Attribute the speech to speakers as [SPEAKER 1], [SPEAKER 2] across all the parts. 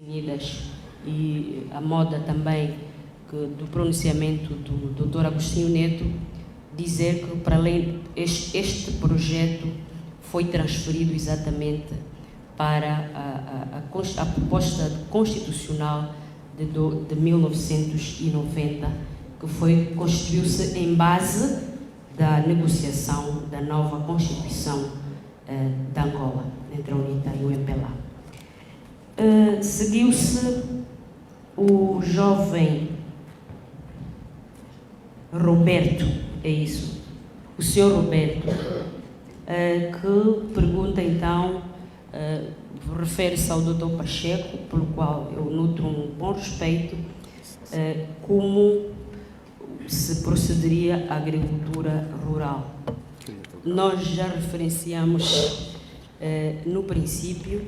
[SPEAKER 1] Unidas e a moda também do pronunciamento do Dr. Agostinho Neto, dizer que, para além, este projeto foi transferido exatamente para a proposta constitucional de 1990, que constituiu-se em base da negociação da nova Constituição de Angola, entre a UNITA e o MPLA. Seguiu-se o jovem Roberto, é isso, o senhor Roberto, que pergunta então, refere-se ao Dr. Pacheco, pelo qual eu nutro um bom respeito, como se procederia à agricultura rural. Nós já referenciamos no princípio,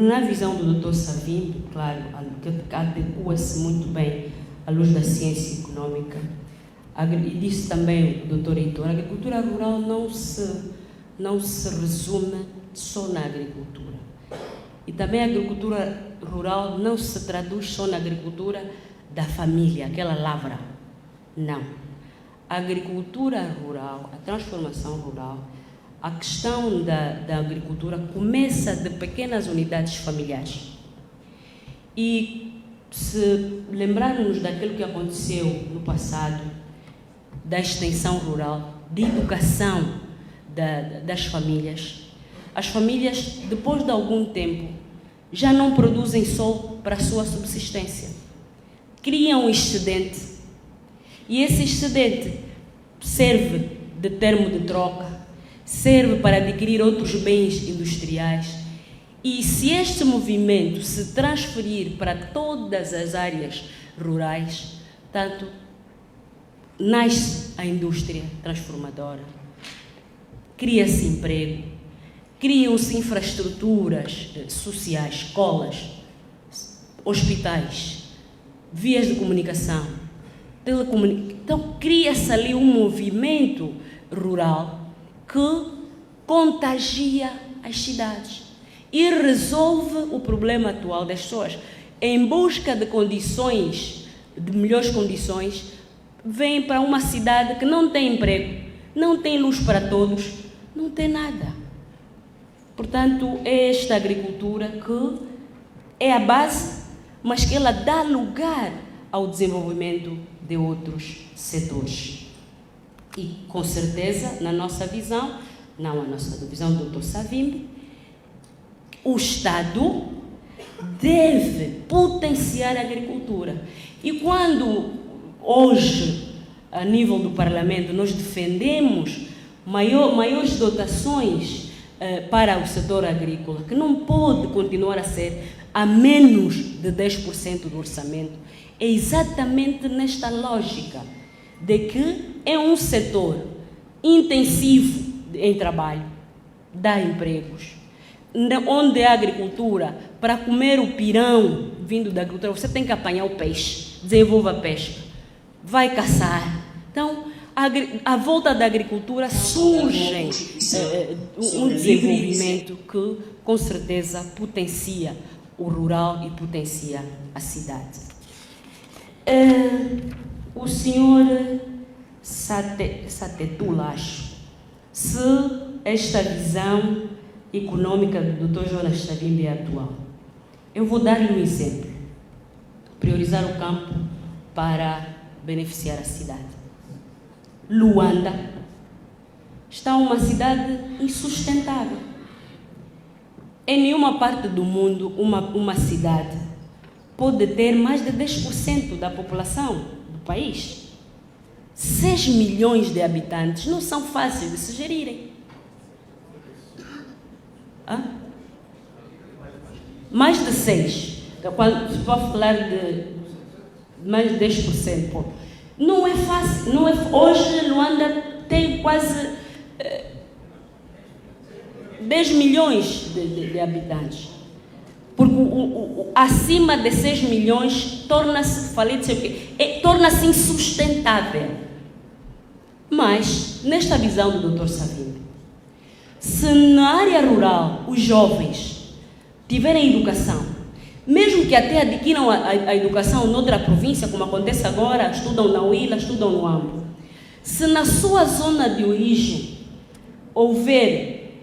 [SPEAKER 1] na visão do Dr. Savimbi, claro, que adequa-se muito bem à luz da ciência econômica, e disse também o Dr. Heitor, a agricultura rural não se resume só na agricultura. E também a agricultura rural não se traduz só na agricultura da família, aquela lavra. Não. A agricultura rural, a transformação rural, a questão da agricultura começa de pequenas unidades familiares. E se lembrarmos daquilo que aconteceu no passado, da extensão rural, de educação das famílias, as famílias, depois de algum tempo, já não produzem só para a sua subsistência. Criam um excedente. E esse excedente serve de termo de troca, serve para adquirir outros bens industriais. E se este movimento se transferir para todas as áreas rurais, tanto nasce a indústria transformadora, cria-se emprego, criam-se infraestruturas sociais, escolas, hospitais, vias de comunicação, então cria-se ali um movimento rural que contagia as cidades e resolve o problema atual das pessoas. Em busca de condições, de melhores condições, vêm para uma cidade que não tem emprego, não tem luz para todos, não tem nada. Portanto, é esta agricultura que é a base, mas que ela dá lugar ao desenvolvimento de outros setores. E, com certeza, na nossa visão, não a nossa visão do Dr. Savimbi, o Estado deve potenciar a agricultura. E quando hoje, a nível do Parlamento, nós defendemos maiores dotações para o setor agrícola, que não pode continuar a ser a menos de 10% do orçamento, é exatamente nesta lógica de que é um setor intensivo em trabalho, dá empregos, onde a agricultura, para comer o pirão vindo da agricultura, você tem que apanhar o peixe, desenvolve a pesca, vai caçar. Então, à volta da agricultura surge um desenvolvimento que, com certeza, potencia o rural e potencia a cidade. O senhor Satetulacho, se esta visão econômica do Dr. Jonas Savimbi é atual, eu vou dar-lhe um exemplo. Priorizar o campo para beneficiar a cidade. Luanda está uma cidade insustentável. Em nenhuma parte do mundo uma cidade pode ter mais de 10% da população do país. 6 milhões de habitantes não são fáceis de se gerirem. Mais de 6. Quando estou a falar de mais de 10%, não é fácil. Hoje, Luanda tem quase 10 milhões de habitantes. Porque acima de 6 milhões torna-se, torna-se insustentável. Mas, nesta visão do Dr. Savimbi, se na área rural os jovens tiverem educação, mesmo que até adquiram a educação noutra província, como acontece agora, estudam na UILA, estudam no AMBO, se na sua zona de origem houver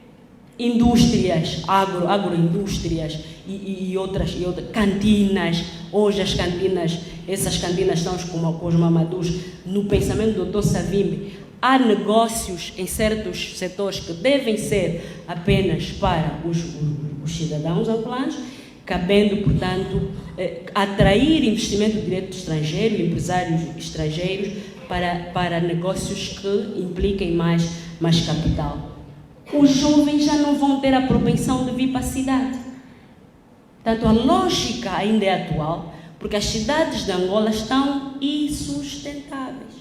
[SPEAKER 1] indústrias, agroindústrias e outras cantinas, hoje essas cantinas estão com os mamadus, no pensamento do Dr. Savimbi, há negócios em certos setores que devem ser apenas para os cidadãos angolanos, cabendo, portanto, atrair investimento direto estrangeiro, empresários estrangeiros, para negócios que impliquem mais capital. Os jovens já não vão ter a propensão de vir para a cidade. Portanto, a lógica ainda é atual, porque as cidades de Angola estão insustentáveis.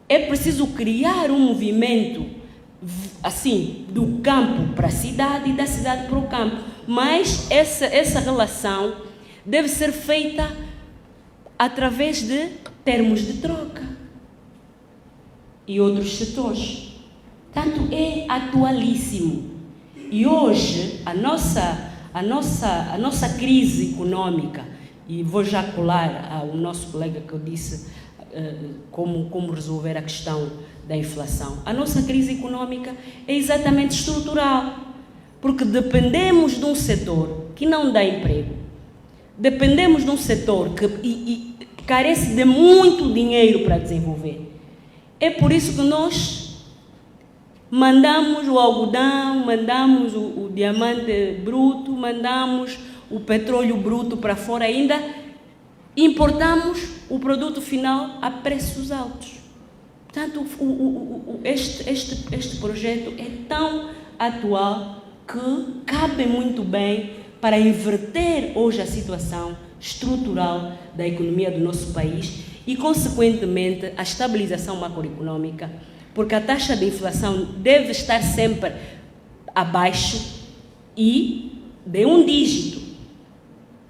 [SPEAKER 1] É preciso criar um movimento, assim, do campo para a cidade e da cidade para o campo. Mas essa relação deve ser feita através de termos de troca e outros setores. Portanto, é atualíssimo. E hoje, a nossa crise econômica, e vou já colar ao nosso colega que eu disse como resolver a questão da inflação. A nossa crise econômica é exatamente estrutural, porque dependemos de um setor que não dá emprego, dependemos de um setor que carece de muito dinheiro para desenvolver. É por isso que nós mandamos o algodão, mandamos o diamante bruto, mandamos o petróleo bruto para fora, ainda importamos o produto final a preços altos. Portanto, este projeto é tão atual que cabe muito bem para inverter hoje a situação estrutural da economia do nosso país e, consequentemente, a estabilização macroeconômica, porque a taxa de inflação deve estar sempre abaixo e de um dígito.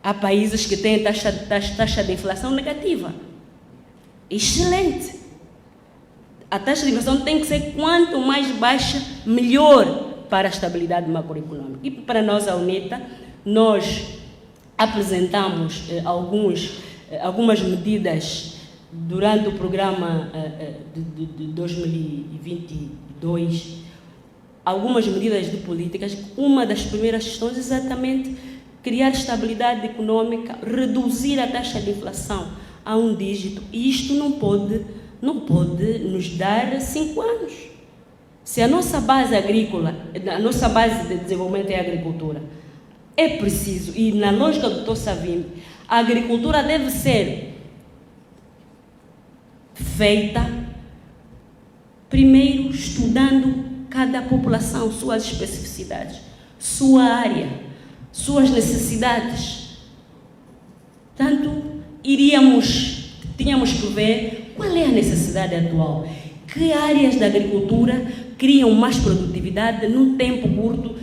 [SPEAKER 1] Há países que têm taxa de inflação negativa. Excelente! A taxa de inflação tem que ser quanto mais baixa, melhor para a estabilidade macroeconômica. E para nós, a UNETA, nós apresentamos algumas medidas durante o programa de 2022, algumas medidas de políticas. Uma das primeiras questões é exatamente criar estabilidade econômica, reduzir a taxa de inflação a um dígito, e isto não pode nos dar 5 anos. Se a nossa base agrícola, a nossa base de desenvolvimento é a agricultura, é preciso, e na lógica do Dr. Savimbi, a agricultura deve ser feita primeiro estudando cada população, suas especificidades, sua área, suas necessidades. Portanto, tínhamos que ver qual é a necessidade atual, que áreas da agricultura criam mais produtividade num tempo curto,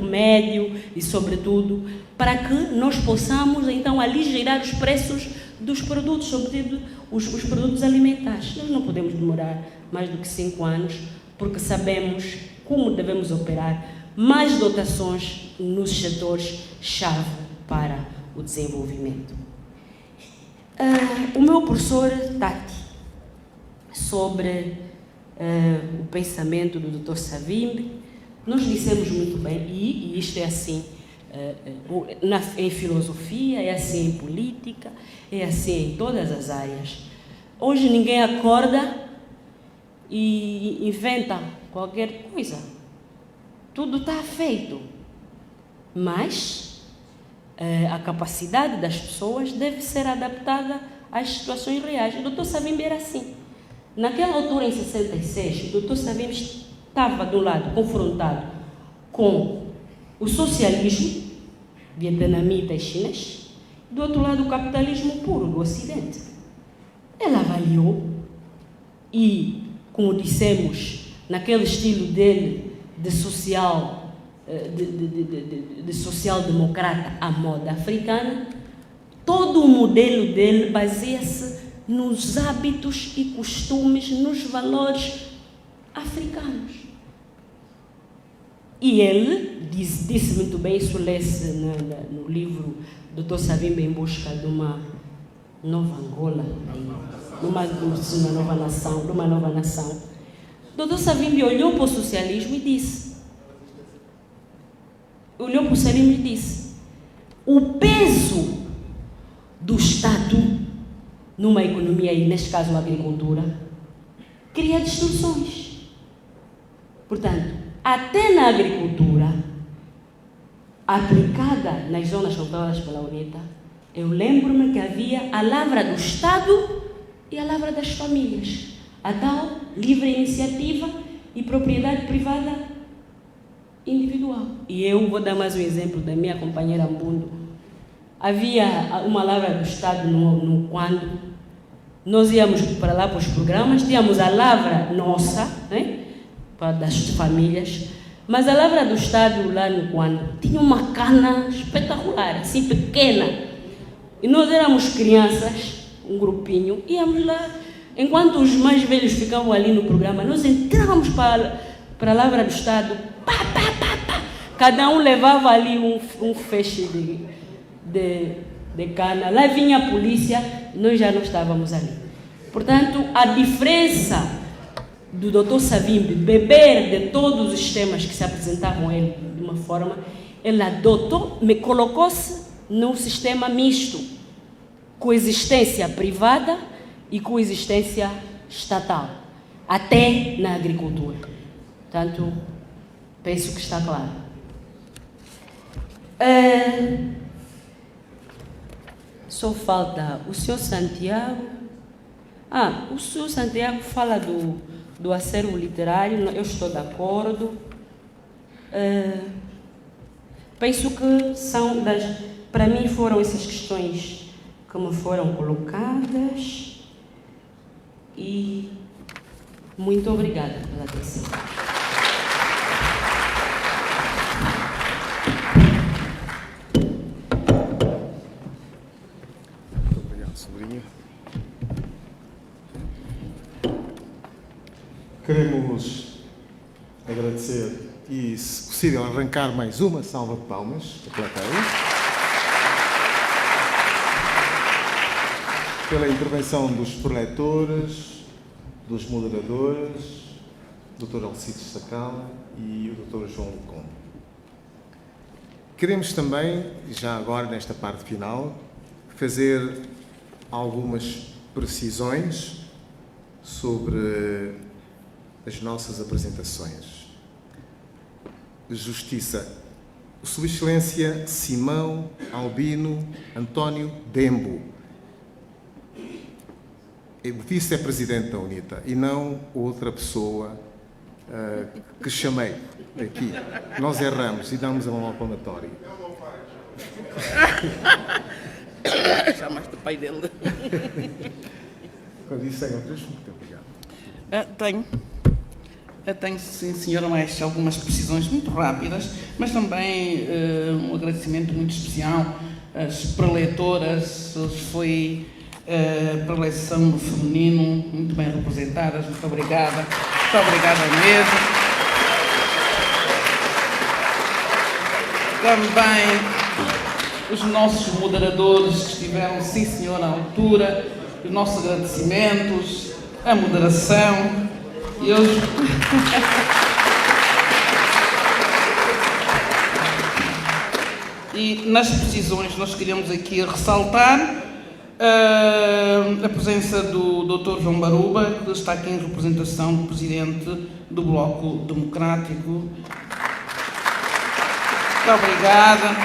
[SPEAKER 1] médio e, sobretudo, para que nós possamos, então, aligerar os preços dos produtos, sobretudo os produtos alimentares. Nós não podemos demorar mais do que 5 anos, porque sabemos como devemos operar mais dotações nos setores-chave para o desenvolvimento. O meu professor Tati, sobre o pensamento do Dr. Savimbi, nós dissemos muito bem, e isto é assim em filosofia, é assim em política, é assim em todas as áreas. Hoje ninguém acorda e inventa qualquer coisa. Tudo está feito. Mas a capacidade das pessoas deve ser adaptada às situações reais. O Dr. Savimbi era assim. Naquela altura, em 66, o Dr. Savimbi estava, de um lado, confrontado com o socialismo vietnamita e chinês, e do outro lado, o capitalismo puro do Ocidente. Ele avaliou e, como dissemos, naquele estilo dele de social-democrata à moda africana, todo o modelo dele baseia-se nos hábitos e costumes, nos valores africanos. E ele disse muito bem, isso lê-se no livro do Dr. Savimbi em busca de uma nova Angola, de uma nova nação. O Dr. Savimbi olhou para o socialismo e disse, o peso do Estado numa economia, e neste caso a agricultura, cria distorções. Portanto, até na agricultura, aplicada nas zonas controladas pela UNITA, eu lembro-me que havia a lavra do Estado e a lavra das famílias, a tal livre iniciativa e propriedade privada individual. E eu vou dar mais um exemplo da minha companheira Mbundo. Havia uma lavra do Estado quando nós íamos para lá para os programas, tínhamos a lavra nossa, né, das famílias, mas a lavra do Estado lá no quando tinha uma cana espetacular, assim pequena. E nós éramos crianças, um grupinho, íamos lá, enquanto os mais velhos ficavam ali no programa, nós entrávamos para a lavra do Estado, cada um levava ali um feixe de cana, lá vinha a polícia, nós já não estávamos ali. Portanto, a diferença do Dr. Savimbi beber de todos os temas que se apresentavam a ele de uma forma, ele adotou, colocou-se num sistema misto, coexistência privada e coexistência estatal, até na agricultura. Portanto, penso que está claro. Só falta o senhor Santiago. O senhor Santiago fala do acervo literário, eu estou de acordo. Penso que para mim foram essas questões que me foram colocadas e muito obrigada pela atenção.
[SPEAKER 2] Muito obrigado, sobrinha. Queremos agradecer e, se possível, arrancar mais uma salva de palmas da plateia pela intervenção dos preletores, dos moderadores, Dr. Alcides Sacala e o Dr. João Lecombe. Queremos também, já agora nesta parte final, fazer algumas precisões sobre as nossas apresentações. Justiça. Sua Excelência Simão Albino António Dembo, o vice-presidente da UNITA, e não outra pessoa que chamei aqui. Nós erramos e damos a mão ao palmatório.
[SPEAKER 3] Chamaste o pai dele.
[SPEAKER 2] Quando disse muito obrigado.
[SPEAKER 3] Tenho, sim, senhora, mais algumas precisões muito rápidas, mas também um agradecimento muito especial às preletoras. Foi preleção do feminino, muito bem representadas. Muito obrigada mesmo. Também os nossos moderadores que estiveram, sim senhor, à altura, os nossos agradecimentos, a moderação. E hoje... E nas precisões nós queríamos aqui ressaltar a presença do Dr. João Baruba, que está aqui em representação do Presidente do Bloco Democrático. Muito obrigada.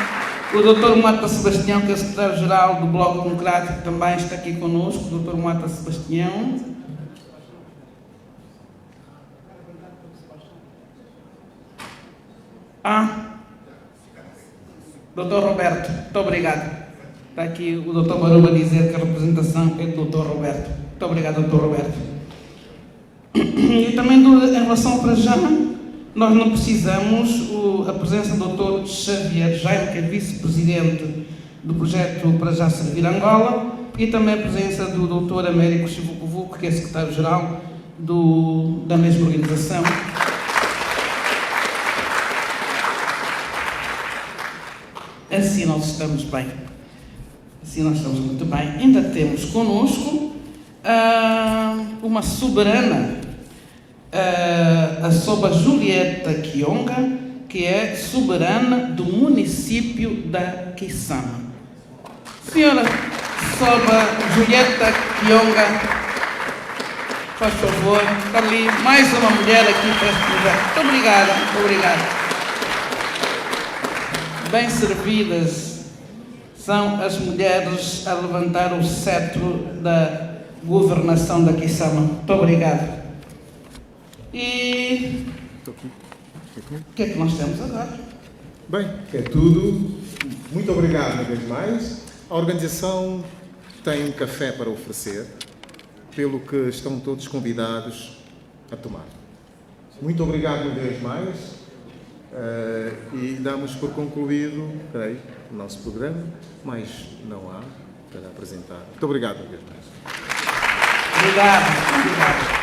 [SPEAKER 3] O Dr. Mota Sebastião, que é o Secretário-Geral do Bloco Democrático, também está aqui connosco. O Dr. Mota Sebastião. Dr. Roberto, muito obrigado. Está aqui o Dr. Baruba a dizer que a representação é do Dr. Roberto. Muito obrigado, Dr. Roberto. E também em relação ao para já, nós não precisamos a presença do Dr. Xavier Jaime, que é vice-presidente do projeto Para Já Servir Angola, e também a presença do Dr. Américo Chivucovuco, que é secretário-geral da mesma organização. Assim nós estamos bem. Assim nós estamos muito bem. Ainda temos connosco uma soberana, a Soba Julieta Kionga, que é soberana do município da Quissama. Senhora Soba Julieta Kionga, faz favor, está ali mais uma mulher aqui para este projeto. Muito obrigada, muito obrigada. Bem servidas são as mulheres a levantar o cetro da governação da Quissama. Muito obrigado. E o que é que nós temos agora?
[SPEAKER 2] Bem, é tudo. Muito obrigado uma vez mais. A organização tem um café para oferecer, pelo que estão todos convidados a tomar. Muito obrigado uma vez mais e damos por concluído, creio, o nosso programa, mas não há para apresentar. Muito obrigado uma vez mais.
[SPEAKER 3] Obrigado.